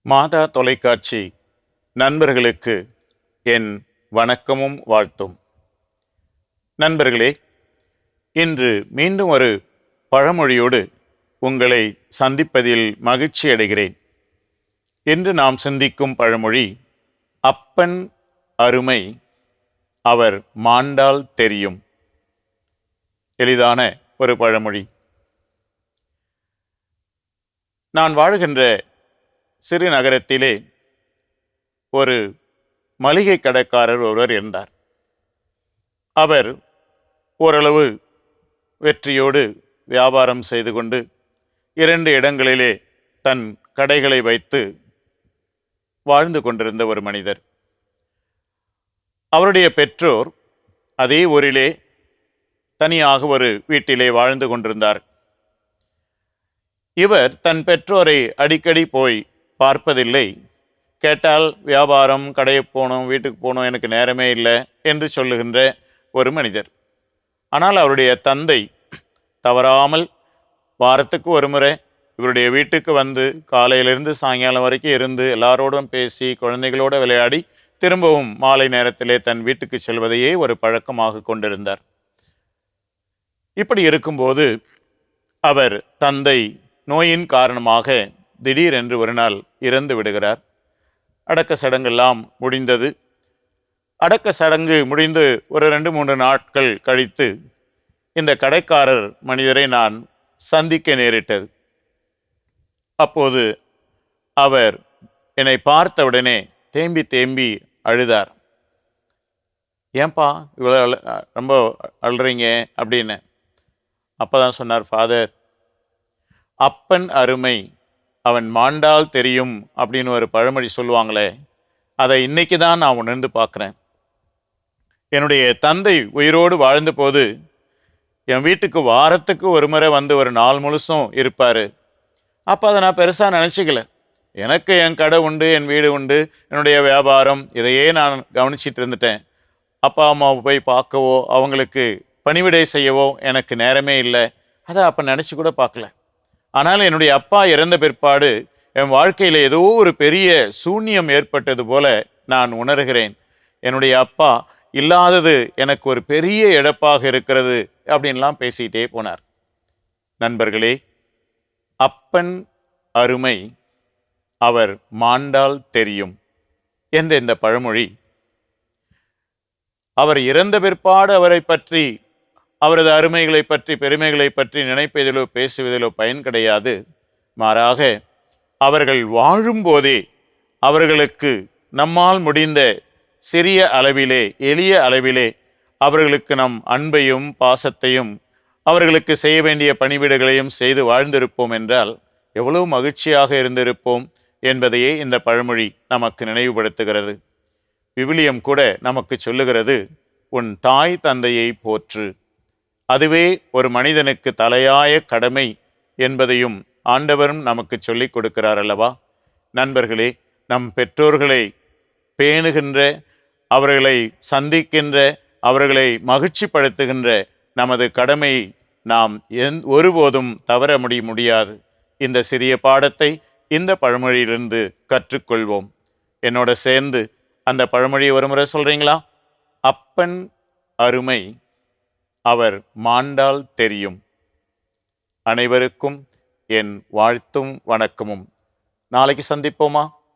மாதா தொலைக்காட்சி நண்பர்களுக்கு என் வணக்கமும் வாழ்த்தும். நண்பர்களே, இன்று மீண்டும் ஒரு பழமொழியோடு உங்களை சந்திப்பதில் மகிழ்ச்சி அடைகிறேன். இன்று நாம் சிந்திக்கும் பழமொழி, அப்பன் அருமை அவர் மாண்டால் தெரியும். எளிதான ஒரு பழமொழி. நான் வாழுகின்ற சிறு நகரத்திலே ஒரு மளிகை கடைக்காரர் ஒருவர் இருந்தார். அவர் ஓரளவு வெற்றியோடு வியாபாரம் செய்து கொண்டு 2 இடங்களிலே தன் கடைகளை வைத்து வாழ்ந்து கொண்டிருந்த ஒரு மனிதர். அவருடைய பெற்றோர் அதே ஊரிலே தனியாக ஒரு வீட்டிலே வாழ்ந்து கொண்டிருந்தார். இவர் தன் பெற்றோரை அடிக்கடி போய் பார்ப்பதில்லை. கேட்டால் வியாபாரம், கடையை போகணும், வீட்டுக்கு போகணும், எனக்கு நேரமே இல்லை என்று சொல்லுகின்ற ஒரு மனிதர். ஆனால் அவருடைய தந்தை தவறாமல் வாரத்துக்கு ஒரு முறை இவருடைய வீட்டுக்கு வந்து காலையிலிருந்து சாயங்காலம் வரைக்கும் இருந்து எல்லாரோடும் பேசி குழந்தைகளோடு விளையாடி திரும்பவும் மாலை நேரத்திலே தன் வீட்டுக்கு செல்வதையே ஒரு பழக்கமாக கொண்டிருந்தார். இப்படி இருக்கும்போது அவர் தந்தை நோயின் காரணமாக திடீரென்று ஒரு நாள் இறந்து விடுகிறார். அடக்க சடங்கெல்லாம் முடிந்தது. அடக்க சடங்கு முடிந்து ஒரு 2-3 நாட்கள் கழித்து இந்த கடைக்காரர் மனிதரை நான் சந்திக்க நேரிட்டது. அப்போது அவர் என்னை பார்த்தவுடனே தேம்பி தேம்பி அழுதார். ஏன்பா இவ்வளோ ரொம்ப அழுறீங்க அப்படின்னு. அப்போ தான் சொன்னார், ஃபாதர், அப்பன் அருமை அவன் மாண்டால் தெரியும் அப்படின்னு ஒரு பழமொழி சொல்லுவாங்களே, அதை இன்னைக்கு தான் நான் உணர்ந்து பார்க்குறேன். என்னுடைய தந்தை உயிரோடு வாழ்ந்த போது என் வீட்டுக்கு வாரத்துக்கு ஒரு முறை வந்து ஒரு நாள் முழுசும் இருப்பார். அப்போ அதை நான் பெருசாக நினச்சிக்கல. எனக்கு என் கடை உண்டு, என் வீடு உண்டு, என்னுடைய வியாபாரம், இதையே நான் கவனிச்சிட்டு இருந்துட்டேன். அப்பா அம்மாவை போய் பார்க்கவோ அவங்களுக்கு பணிவிடை செய்யவோ எனக்கு நேரமே இல்லை. அதை அப்போ நினச்சி கூட பார்க்கல. ஆனால் என்னுடைய அப்பா இறந்த பிற்பாடு என் வாழ்க்கையில் ஏதோ ஒரு பெரிய சூன்யம் ஏற்பட்டது போல நான் உணர்கிறேன். என்னுடைய அப்பா இல்லாதது எனக்கு ஒரு பெரிய இழப்பாக இருக்கிறது அப்படின்லாம் பேசிகிட்டே போனார். நண்பர்களே, அப்பன் அருமை அவர் மாண்டால் தெரியும் என்ற இந்த பழமொழி அவர் இறந்த பிற்பாடு அவரை பற்றி, அவரது அருமைகளை பற்றி, பெருமைகளை பற்றி நினைப்பதிலோ பேசுவதிலோ பயன் கிடையாது. மாறாக அவர்கள் வாழும்போதே அவர்களுக்கு நம்மால் முடிந்த சிறிய அளவிலே, எளிய அளவிலே அவர்களுக்கு நம் அன்பையும் பாசத்தையும் அவர்களுக்கு செய்ய வேண்டிய பணிவிடைகளையும் செய்து வாழ்ந்திருப்போம் என்றால் எவ்வளவு மகிழ்ச்சியாக இருந்திருப்போம் என்பதையே இந்த பழமொழி நமக்கு நினைவுபடுத்துகிறது. விவிலியம் கூட நமக்கு சொல்லுகிறது, உன் தாய் தந்தையை போற்று, அதுவே ஒரு மனிதனுக்கு தலையாய கடமை என்பதையும் ஆண்டவரும் நமக்கு சொல்லிக் கொடுக்கிறார் அல்லவா? நண்பர்களே, நம் பெற்றோர்களை பேணுகின்ற, அவர்களை சந்திக்கின்ற, அவர்களை மகிழ்ச்சிப்படுத்துகின்ற நமது கடமையை நாம் ஒருபோதும் தவற முடியாது. இந்த சிறிய பாடத்தை இந்த பழமொழியிலிருந்து கற்றுக்கொள்வோம். என்னோட சேர்ந்து அந்த பழமொழியை ஒரு முறை சொல்றீங்களா? அப்பன் அருமை அவர் மாண்டால் தெரியும். அனைவருக்கும் என் வாழ்த்தும் வணக்கமும். நாளைக்கு சந்திப்போமா?